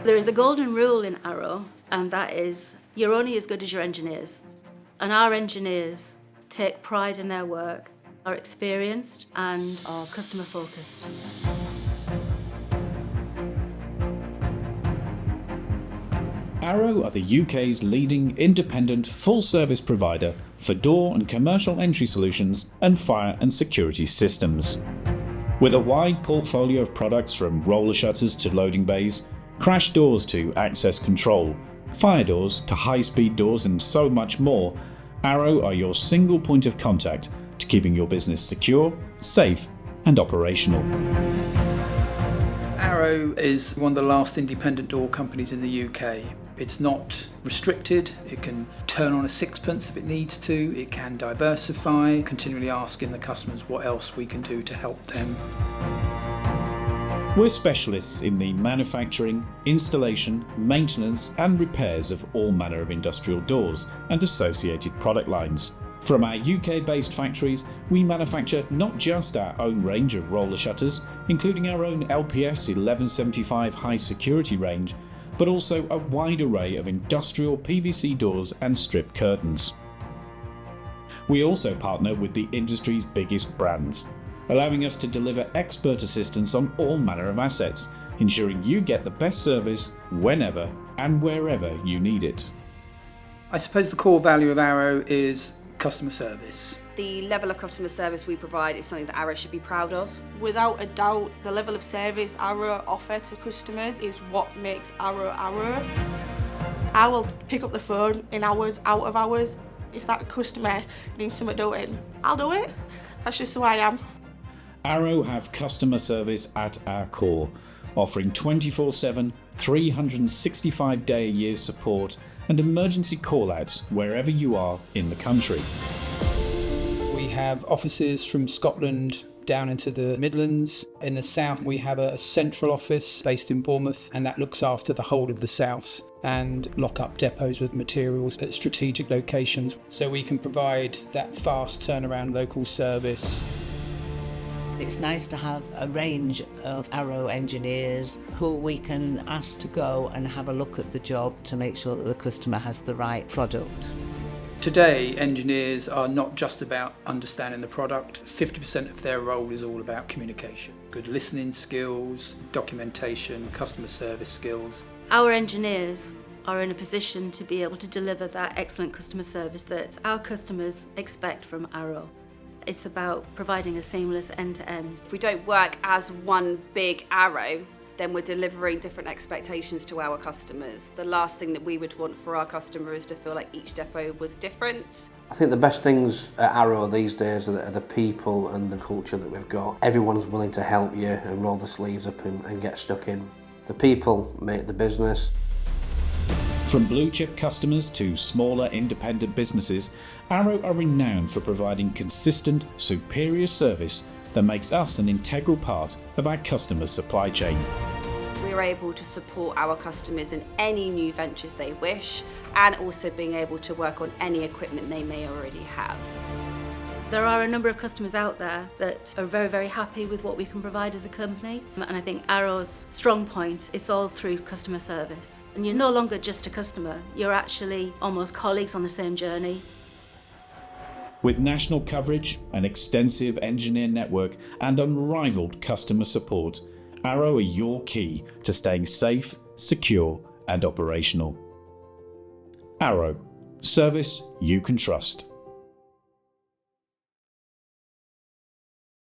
There is a golden rule in Arrow, and that is you're only as good as your engineers. And our engineers take pride in their work, are experienced and are customer focused. Arrow are the UK's leading independent full-service provider for door and commercial entry solutions and fire and security systems. With a wide portfolio of products from roller shutters to loading bays, crash doors to access control, fire doors to high-speed doors and so much more, Arrow are your single point of contact to keeping your business secure, safe and operational. Arrow is one of the last independent door companies in the UK. It's not restricted, it can turn on a sixpence if it needs to, it can diversify, continually asking the customers what else we can do to help them. We're specialists in the manufacturing, installation, maintenance and repairs of all manner of industrial doors and associated product lines. From our UK-based factories, we manufacture not just our own range of roller shutters, including our own LPS 1175 high security range, but also a wide array of industrial PVC doors and strip curtains. We also partner with the industry's biggest brands, allowing us to deliver expert assistance on all manner of assets, ensuring you get the best service whenever and wherever you need it. I suppose the core value of Arrow is customer service. The level of customer service we provide is something that Arrow should be proud of. Without a doubt, the level of service Arrow offer to customers is what makes Arrow Arrow. I will pick up the phone in hours, out of hours. If that customer needs something doing, I'll do it. That's just who I am. Arrow have customer service at our core, offering 24/7, 365-day-a-year support and emergency call-outs wherever you are in the country. We have offices from Scotland down into the Midlands. In the south we have a central office based in Bournemouth, and that looks after the whole of the south and lock up depots with materials at strategic locations, so we can provide that fast turnaround local service. It's nice to have a range of Arrow engineers who we can ask to go and have a look at the job to make sure that the customer has the right product. Today, engineers are not just about understanding the product. 50% of their role is all about communication. Good listening skills, documentation, customer service skills. Our engineers are in a position to be able to deliver that excellent customer service that our customers expect from Arrow. It's about providing a seamless end-to-end. If we don't work as one big Arrow, then we're delivering different expectations to our customers. The last thing that we would want for our customer is to feel like each depot was different. I think the best things at Arrow these days are the people and the culture that we've got. Everyone's willing to help you and roll the sleeves up and get stuck in. The people make the business. From blue chip customers to smaller independent businesses, Arrow are renowned for providing consistent, superior service that makes us an integral part of our customers' supply chain. We're able to support our customers in any new ventures they wish, and also being able to work on any equipment they may already have. There are a number of customers out there that are very, very happy with what we can provide as a company. And I think Arrow's strong point is all through customer service. And you're no longer just a customer, you're actually almost colleagues on the same journey. With national coverage, an extensive engineer network and unrivaled customer support, Arrow are your key to staying safe, secure and operational. Arrow, service you can trust.